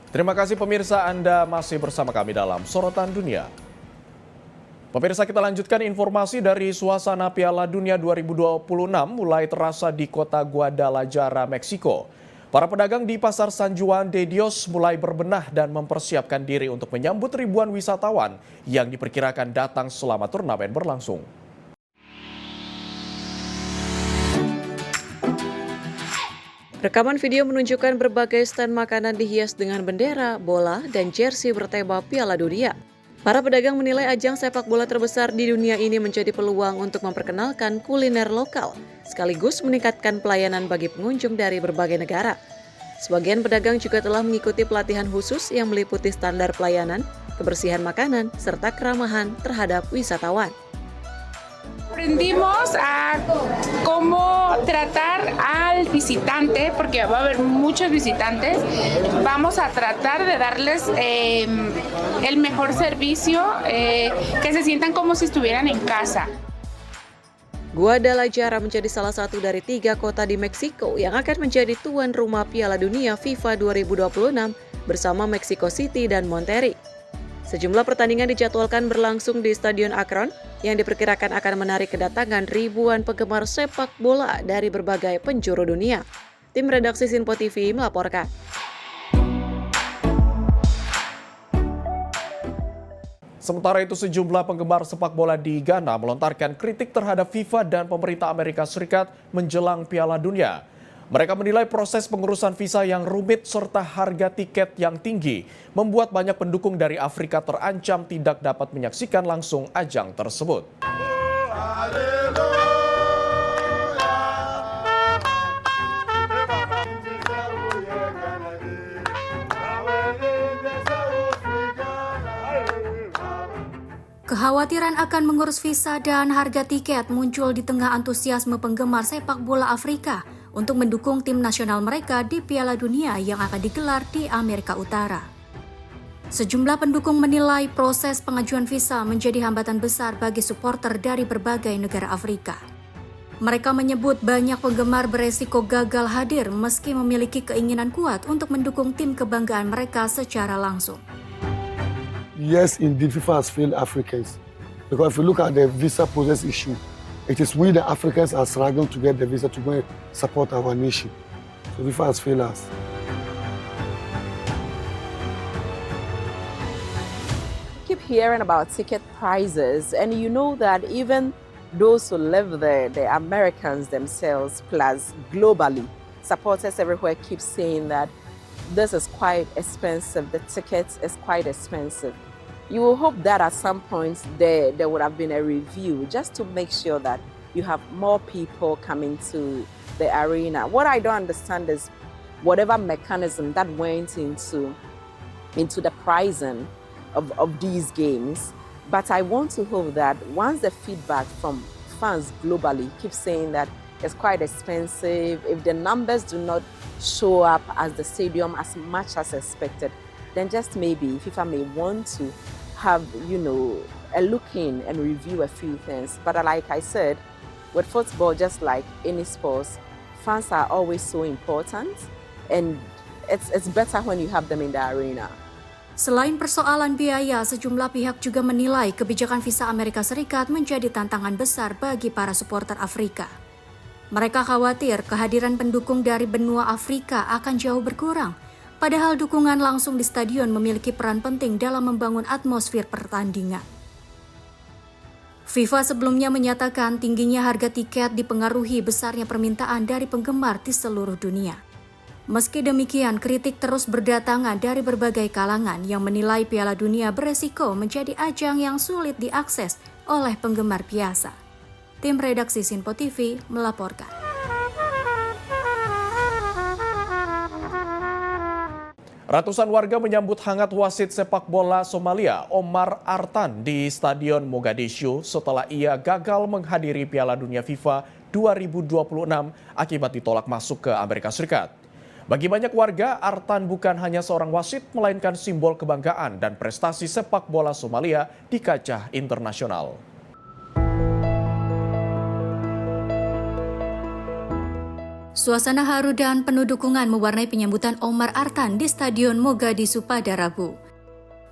Terima kasih pemirsa, Anda masih bersama kami dalam Sorotan Dunia. Pemirsa, kita lanjutkan informasi dari suasana Piala Dunia 2026 mulai terasa di kota Guadalajara, Meksiko. Para pedagang di Pasar San Juan de Dios mulai berbenah dan mempersiapkan diri untuk menyambut ribuan wisatawan yang diperkirakan datang selama turnamen berlangsung. Rekaman video menunjukkan berbagai stand makanan dihias dengan bendera, bola, dan jersey bertema Piala Dunia. Para pedagang menilai ajang sepak bola terbesar di dunia ini menjadi peluang untuk memperkenalkan kuliner lokal, sekaligus meningkatkan pelayanan bagi pengunjung dari berbagai negara. Sebagian pedagang juga telah mengikuti pelatihan khusus yang meliputi standar pelayanan, kebersihan makanan, serta keramahan terhadap wisatawan. Aprendimos a cómo tratar al visitante, porque va a haber muchos visitantes. Vamos a tratar de darles el mejor servicio, que se sientan como si estuvieran en casa. Guadalajara menjadi salah satu dari 3 kota di Meksiko yang akan menjadi tuan rumah Piala Dunia FIFA 2026 bersama Mexico City dan Monterrey. Sejumlah pertandingan dijadwalkan berlangsung di Stadion Akron yang diperkirakan akan menarik kedatangan ribuan penggemar sepak bola dari berbagai penjuru dunia. Tim redaksi Simpo TV melaporkan. Sementara itu, sejumlah penggemar sepak bola di Ghana melontarkan kritik terhadap FIFA dan pemerintah Amerika Serikat menjelang Piala Dunia. Mereka menilai proses pengurusan visa yang rumit serta harga tiket yang tinggi membuat banyak pendukung dari Afrika terancam tidak dapat menyaksikan langsung ajang tersebut. Kekhawatiran akan mengurus visa dan harga tiket muncul di tengah antusiasme penggemar sepak bola Afrika untuk mendukung tim nasional mereka di Piala Dunia yang akan digelar di Amerika Utara. Sejumlah pendukung menilai proses pengajuan visa menjadi hambatan besar bagi supporter dari berbagai negara Afrika. Mereka menyebut banyak penggemar beresiko gagal hadir meski memiliki keinginan kuat untuk mendukung tim kebanggaan mereka secara langsung. Yes, indeed, FIFA has failed Africans. Because if you look at the visa process issue, it is we the Africans are struggling to get the visa to go and support our nation. So FIFA has failed us. Keep hearing about ticket prices, and you know that even those who live there, the Americans themselves, plus globally, supporters everywhere keep saying that this is quite expensive, the tickets is quite expensive. You will hope that at some point there would have been a review just to make sure that you have more people coming to the arena. What I don't understand is whatever mechanism that went into the pricing of these games. But I want to hope that once the feedback from fans globally keeps saying that it's quite expensive, if the numbers do not show up as the stadium as much as expected, then just maybe FIFA may want to have, a look in and review a few things. But like I said, with football, just like any sports, fans are always so important, and it's better when you have them in the arena. Selain persoalan biaya, sejumlah pihak juga menilai kebijakan visa Amerika Serikat menjadi tantangan besar bagi para supporter Afrika. Mereka khawatir kehadiran pendukung dari benua Afrika akan jauh berkurang, padahal dukungan langsung di stadion memiliki peran penting dalam membangun atmosfer pertandingan. FIFA sebelumnya menyatakan tingginya harga tiket dipengaruhi besarnya permintaan dari penggemar di seluruh dunia. Meski demikian, kritik terus berdatangan dari berbagai kalangan yang menilai Piala Dunia beresiko menjadi ajang yang sulit diakses oleh penggemar biasa. Tim redaksi Sinpo TV melaporkan. Ratusan warga menyambut hangat wasit sepak bola Somalia Omar Artan di Stadion Mogadishu setelah ia gagal menghadiri Piala Dunia FIFA 2026 akibat ditolak masuk ke Amerika Serikat. Bagi banyak warga, Artan bukan hanya seorang wasit, melainkan simbol kebanggaan dan prestasi sepak bola Somalia di kancah internasional. Suasana haru dan penuh dukungan mewarnai penyambutan Omar Artan di Stadion Mogadishu pada Rabu.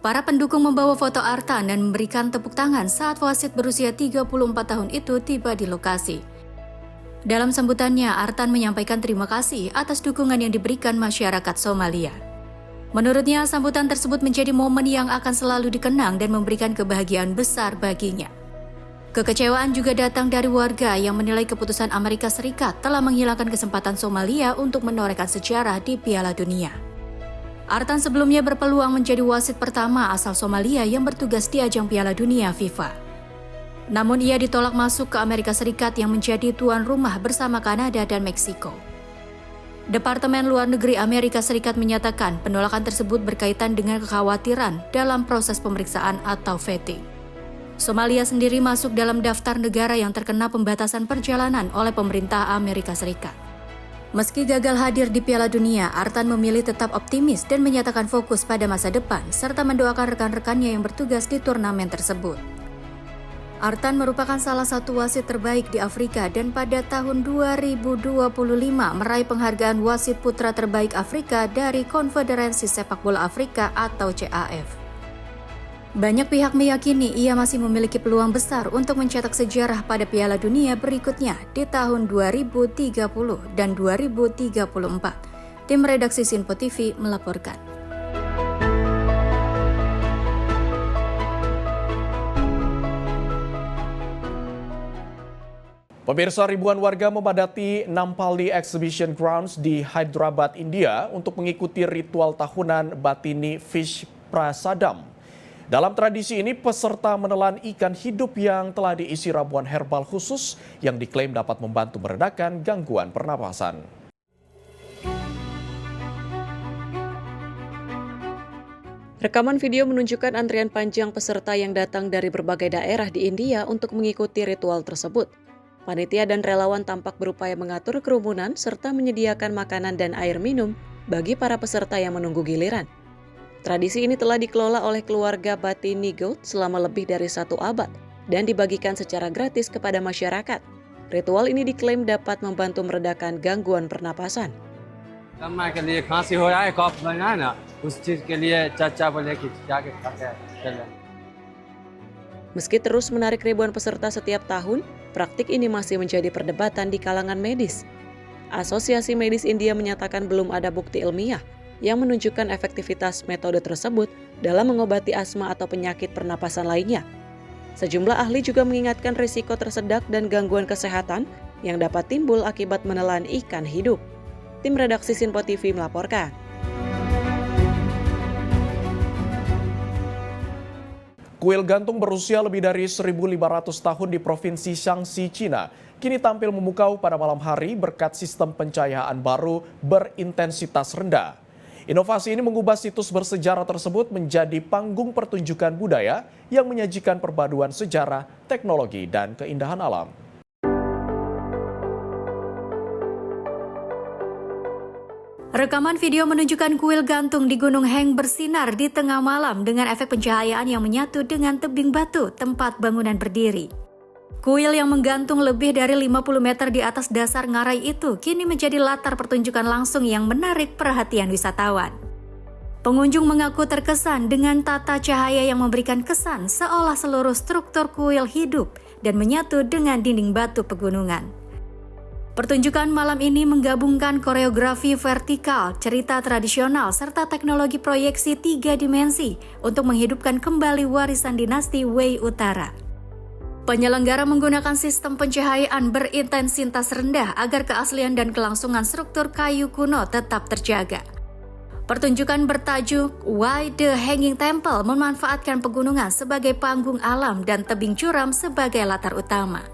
Para pendukung membawa foto Artan dan memberikan tepuk tangan saat wasit berusia 34 tahun itu tiba di lokasi. Dalam sambutannya, Artan menyampaikan terima kasih atas dukungan yang diberikan masyarakat Somalia. Menurutnya, sambutan tersebut menjadi momen yang akan selalu dikenang dan memberikan kebahagiaan besar baginya. Kekecewaan juga datang dari warga yang menilai keputusan Amerika Serikat telah menghilangkan kesempatan Somalia untuk menorehkan sejarah di Piala Dunia. Artan sebelumnya berpeluang menjadi wasit pertama asal Somalia yang bertugas di ajang Piala Dunia FIFA. Namun ia ditolak masuk ke Amerika Serikat yang menjadi tuan rumah bersama Kanada dan Meksiko. Departemen Luar Negeri Amerika Serikat menyatakan penolakan tersebut berkaitan dengan kekhawatiran dalam proses pemeriksaan atau vetting. Somalia sendiri masuk dalam daftar negara yang terkena pembatasan perjalanan oleh pemerintah Amerika Serikat. Meski gagal hadir di Piala Dunia, Artan memilih tetap optimis dan menyatakan fokus pada masa depan serta mendoakan rekan-rekannya yang bertugas di turnamen tersebut. Artan merupakan salah satu wasit terbaik di Afrika dan pada tahun 2025 meraih penghargaan wasit putra terbaik Afrika dari Konfederasi Sepak Bola Afrika atau CAF. Banyak pihak meyakini ia masih memiliki peluang besar untuk mencetak sejarah pada Piala Dunia berikutnya di tahun 2030 dan 2034. Tim redaksi Sinpo TV melaporkan. Pemirsa, ribuan warga memadati Nampally Exhibition Grounds di Hyderabad, India untuk mengikuti ritual tahunan Batini Fish Prasadam. Dalam tradisi ini, peserta menelan ikan hidup yang telah diisi ramuan herbal khusus yang diklaim dapat membantu meredakan gangguan pernapasan. Rekaman video menunjukkan antrian panjang peserta yang datang dari berbagai daerah di India untuk mengikuti ritual tersebut. Panitia dan relawan tampak berupaya mengatur kerumunan serta menyediakan makanan dan air minum bagi para peserta yang menunggu giliran. Tradisi ini telah dikelola oleh keluarga Batini Goat selama lebih dari 1 abad dan dibagikan secara gratis kepada masyarakat. Ritual ini diklaim dapat membantu meredakan gangguan pernapasan. Meski terus menarik ribuan peserta setiap tahun, praktik ini masih menjadi perdebatan di kalangan medis. Asosiasi Medis India menyatakan belum ada bukti ilmiah yang menunjukkan efektivitas metode tersebut dalam mengobati asma atau penyakit pernapasan lainnya. Sejumlah ahli juga mengingatkan risiko tersedak dan gangguan kesehatan yang dapat timbul akibat menelan ikan hidup. Tim redaksi Sinpo TV melaporkan. Kuil gantung berusia lebih dari 1.500 tahun di Provinsi Shaanxi, Cina, kini tampil memukau pada malam hari berkat sistem pencahayaan baru berintensitas rendah. Inovasi ini mengubah situs bersejarah tersebut menjadi panggung pertunjukan budaya yang menyajikan perpaduan sejarah, teknologi, dan keindahan alam. Rekaman video menunjukkan kuil gantung di Gunung Heng bersinar di tengah malam dengan efek pencahayaan yang menyatu dengan tebing batu tempat bangunan berdiri. Kuil yang menggantung lebih dari 50 meter di atas dasar ngarai itu kini menjadi latar pertunjukan langsung yang menarik perhatian wisatawan. Pengunjung mengaku terkesan dengan tata cahaya yang memberikan kesan seolah seluruh struktur kuil hidup dan menyatu dengan dinding batu pegunungan. Pertunjukan malam ini menggabungkan koreografi vertikal, cerita tradisional, serta teknologi proyeksi 3 dimensi untuk menghidupkan kembali warisan dinasti Wei Utara. Penyelenggara menggunakan sistem pencahayaan berintensitas rendah agar keaslian dan kelangsungan struktur kayu kuno tetap terjaga. Pertunjukan bertajuk Why the Hanging Temple memanfaatkan pegunungan sebagai panggung alam dan tebing curam sebagai latar utama.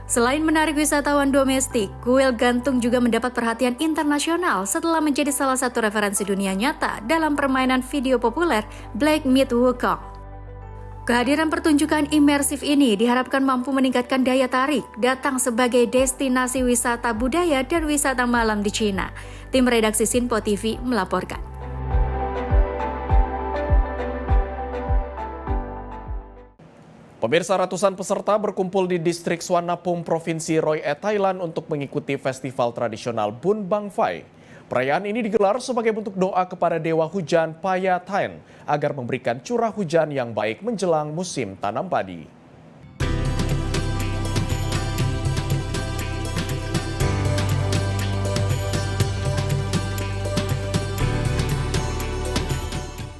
Selain menarik wisatawan domestik, kuil gantung juga mendapat perhatian internasional setelah menjadi salah satu referensi dunia nyata dalam permainan video populer Black Myth Wukong. Kehadiran pertunjukan imersif ini diharapkan mampu meningkatkan daya tarik datang sebagai destinasi wisata budaya dan wisata malam di Cina. Tim redaksi Sinpo TV melaporkan. Pemirsa, ratusan peserta berkumpul di distrik Suvarnabhumi, Provinsi Roi Et, Thailand untuk mengikuti festival tradisional Bun Bang Phai. Perayaan ini digelar sebagai bentuk doa kepada Dewa Hujan Payathaen agar memberikan curah hujan yang baik menjelang musim tanam padi.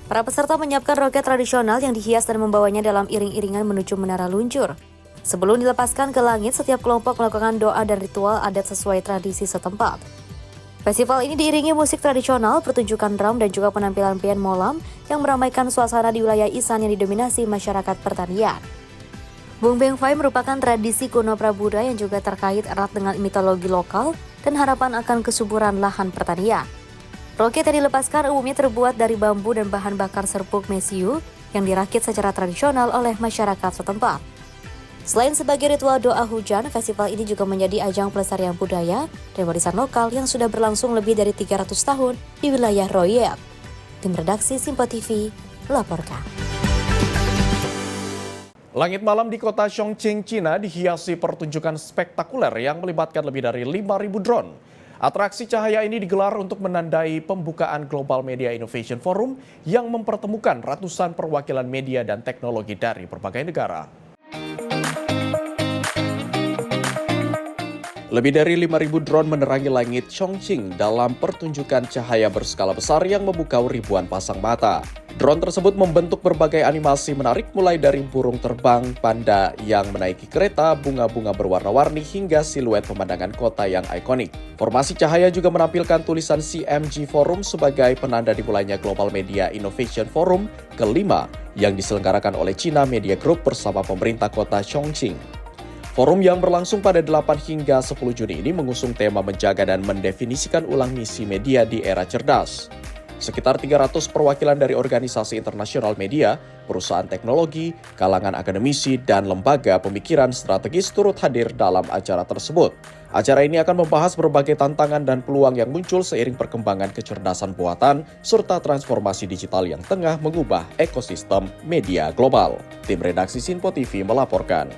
Para peserta menyiapkan roket tradisional yang dihias dan membawanya dalam iring-iringan menuju menara luncur. Sebelum dilepaskan ke langit, setiap kelompok melakukan doa dan ritual adat sesuai tradisi setempat. Festival ini diiringi musik tradisional, pertunjukan drum, dan juga penampilan pian molam yang meramaikan suasana di wilayah Isan yang didominasi masyarakat pertanian. Bun Bang Phai merupakan tradisi kuno Prabuddha yang juga terkait erat dengan mitologi lokal dan harapan akan kesuburan lahan pertanian. Roket yang dilepaskan umumnya terbuat dari bambu dan bahan bakar serpuk mesiu yang dirakit secara tradisional oleh masyarakat setempat. Selain sebagai ritual doa hujan, festival ini juga menjadi ajang pelestarian budaya dan warisan lokal yang sudah berlangsung lebih dari 300 tahun di wilayah Roi Et. Tim redaksi Sinpo TV melaporkan. Langit malam di kota Chongqing, Cina dihiasi pertunjukan spektakuler yang melibatkan lebih dari 5.000 drone. Atraksi cahaya ini digelar untuk menandai pembukaan Global Media Innovation Forum yang mempertemukan ratusan perwakilan media dan teknologi dari berbagai negara. Lebih dari 5.000 drone menerangi langit Chongqing dalam pertunjukan cahaya berskala besar yang memukau ribuan pasang mata. Drone tersebut membentuk berbagai animasi menarik mulai dari burung terbang, panda yang menaiki kereta, bunga-bunga berwarna-warni hingga siluet pemandangan kota yang ikonik. Formasi cahaya juga menampilkan tulisan CMG Forum sebagai penanda dimulainya Global Media Innovation Forum kelima yang diselenggarakan oleh China Media Group bersama pemerintah kota Chongqing. Forum yang berlangsung pada 8 hingga 10 Juni ini mengusung tema menjaga dan mendefinisikan ulang misi media di era cerdas. Sekitar 300 perwakilan dari organisasi internasional media, perusahaan teknologi, kalangan akademisi, dan lembaga pemikiran strategis turut hadir dalam acara tersebut. Acara ini akan membahas berbagai tantangan dan peluang yang muncul seiring perkembangan kecerdasan buatan serta transformasi digital yang tengah mengubah ekosistem media global. Tim redaksi Sinpo TV melaporkan.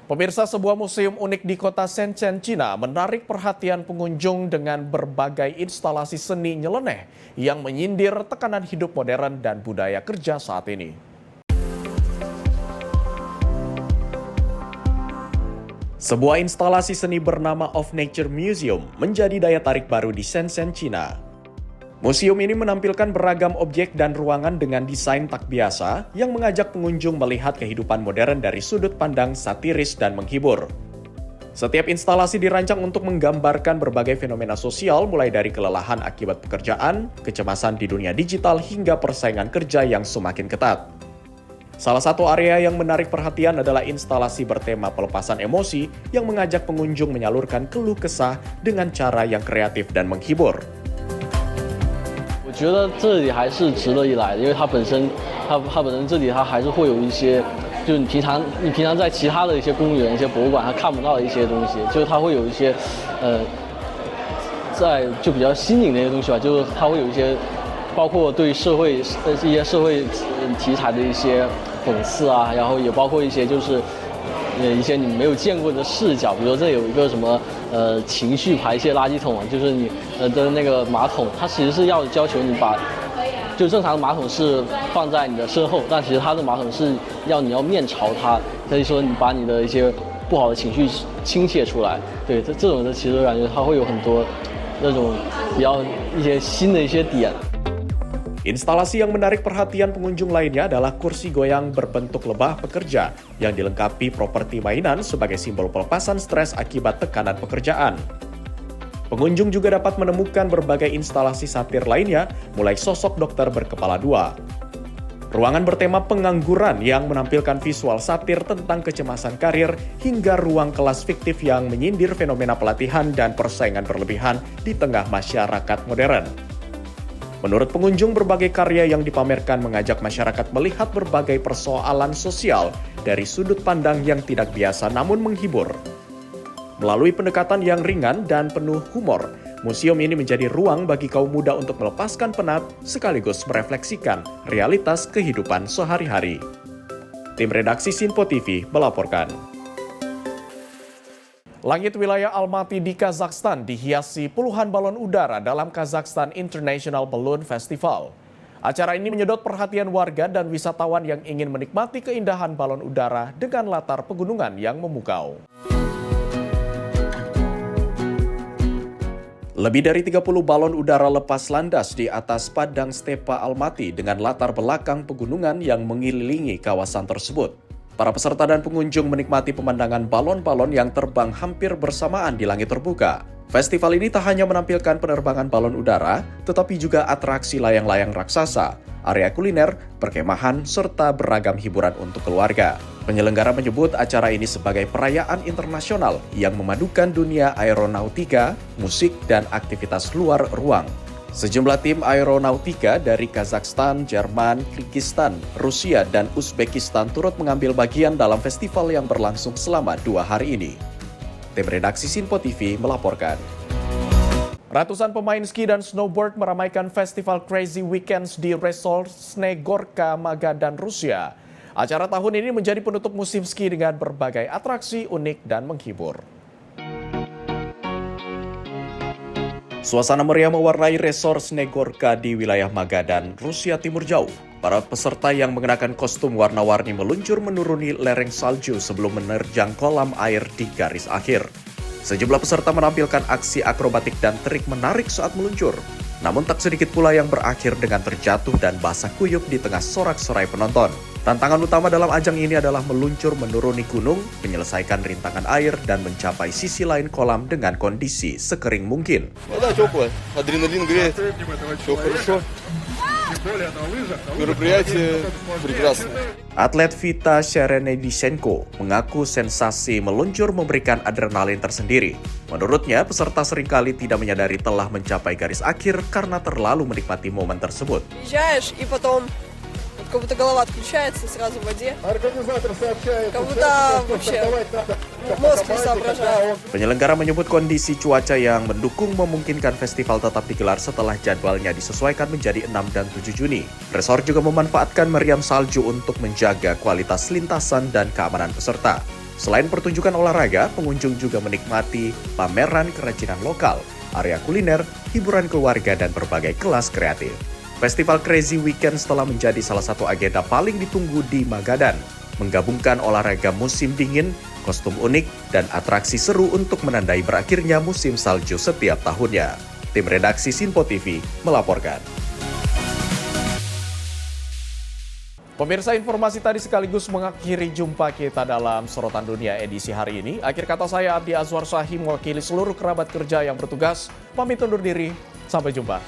Pemirsa, sebuah museum unik di kota Shenzhen, Cina menarik perhatian pengunjung dengan berbagai instalasi seni nyeleneh yang menyindir tekanan hidup modern dan budaya kerja saat ini. Sebuah instalasi seni bernama Of Nature Museum menjadi daya tarik baru di Shenzhen, Cina. Museum ini menampilkan beragam objek dan ruangan dengan desain tak biasa yang mengajak pengunjung melihat kehidupan modern dari sudut pandang satiris dan menghibur. Setiap instalasi dirancang untuk menggambarkan berbagai fenomena sosial mulai dari kelelahan akibat pekerjaan, kecemasan di dunia digital hingga persaingan kerja yang semakin ketat. Salah satu area yang menarik perhatian adalah instalasi bertema pelepasan emosi yang mengajak pengunjung menyalurkan keluh kesah dengan cara yang kreatif dan menghibur. 我觉得这里还是值得一来的，因为它本身这里它还是会有一些，就是你平常在其他的一些公园、一些博物馆它看不到的一些东西，就是它会有一些在就比较新颖的一些东西吧，就是它会有一些包括对社会一些社会题材的一些讽刺啊，然后也包括一些就是一些你没有见过的视角，比如说这有一个什么情绪排泄垃圾桶啊，就是你的那个马桶，它其实是要求你把，就正常的马桶是放在你的身后，但其实它的马桶是你要面朝它，所以说你把你的一些不好的情绪倾泻出来，对，这种的其实感觉它会有很多那种比较一些新的一些点。Instalasi yang menarik perhatian pengunjung lainnya adalah kursi goyang berbentuk lebah pekerja yang dilengkapi properti mainan sebagai simbol pelepasan stres akibat tekanan pekerjaan. Pengunjung juga dapat menemukan berbagai instalasi satir lainnya, mulai sosok dokter berkepala dua. Ruangan bertema pengangguran yang menampilkan visual satir tentang kecemasan karir hingga ruang kelas fiktif yang menyindir fenomena pelatihan dan persaingan berlebihan di tengah masyarakat modern. Menurut pengunjung, berbagai karya yang dipamerkan mengajak masyarakat melihat berbagai persoalan sosial dari sudut pandang yang tidak biasa namun menghibur. Melalui pendekatan yang ringan dan penuh humor, museum ini menjadi ruang bagi kaum muda untuk melepaskan penat sekaligus merefleksikan realitas kehidupan sehari-hari. Tim redaksi Sinpo TV melaporkan. Langit wilayah Almaty di Kazakhstan dihiasi puluhan balon udara dalam Kazakhstan International Balloon Festival. Acara ini menyedot perhatian warga dan wisatawan yang ingin menikmati keindahan balon udara dengan latar pegunungan yang memukau. Lebih dari 30 balon udara lepas landas di atas padang stepa Almaty dengan latar belakang pegunungan yang mengelilingi kawasan tersebut. Para peserta dan pengunjung menikmati pemandangan balon-balon yang terbang hampir bersamaan di langit terbuka. Festival ini tak hanya menampilkan penerbangan balon udara, tetapi juga atraksi layang-layang raksasa, area kuliner, perkemahan, serta beragam hiburan untuk keluarga. Penyelenggara menyebut acara ini sebagai perayaan internasional yang memadukan dunia aeronautika, musik, dan aktivitas luar ruang. Sejumlah tim aeronautika dari Kazakhstan, Jerman, Kyrgyzstan, Rusia, dan Uzbekistan turut mengambil bagian dalam festival yang berlangsung selama 2 hari ini. Tim redaksi Sinpo TV melaporkan. Ratusan pemain ski dan snowboard meramaikan festival Crazy Weekends di Resort Snegorka, Magadan, Rusia. Acara tahun ini menjadi penutup musim ski dengan berbagai atraksi unik dan menghibur. Suasana meriah mewarnai Resort Snegorka di wilayah Magadan, Rusia Timur Jauh. Para peserta yang mengenakan kostum warna-warni meluncur menuruni lereng salju sebelum menerjang kolam air di garis akhir. Sejumlah peserta menampilkan aksi akrobatik dan trik menarik saat meluncur. Namun tak sedikit pula yang berakhir dengan terjatuh dan basah kuyup di tengah sorak-sorai penonton. Tantangan utama dalam ajang ini adalah meluncur menuruni gunung, menyelesaikan rintangan air, dan mencapai sisi lain kolam dengan kondisi sekering mungkin. Atlet Vita Sherenedisenko mengaku sensasi meluncur memberikan adrenalin tersendiri. Menurutnya, peserta seringkali tidak menyadari telah mencapai garis akhir karena terlalu menikmati momen tersebut. Как будто голова отключается сразу в воде. Организатор сообщает, как будто вообще мозг не соображает. Penyelenggara menyebut kondisi cuaca yang mendukung memungkinkan festival tetap digelar setelah jadwalnya disesuaikan menjadi 6 dan 7 Juni. Resort juga memanfaatkan meriam salju untuk menjaga kualitas lintasan dan keamanan peserta. Selain pertunjukan olahraga, pengunjung juga menikmati pameran kerajinan lokal, area kuliner, hiburan keluarga, dan berbagai kelas kreatif. Festival Crazy Weekends telah menjadi salah satu agenda paling ditunggu di Magadan, menggabungkan olahraga musim dingin, kostum unik, dan atraksi seru untuk menandai berakhirnya musim salju setiap tahunnya. Tim redaksi Sinpo TV melaporkan. Pemirsa, informasi tadi sekaligus mengakhiri jumpa kita dalam Sorotan Dunia edisi hari ini. Akhir kata saya Abdi Azwar Sahih mewakili seluruh kerabat kerja yang bertugas. Pamit undur diri, sampai jumpa.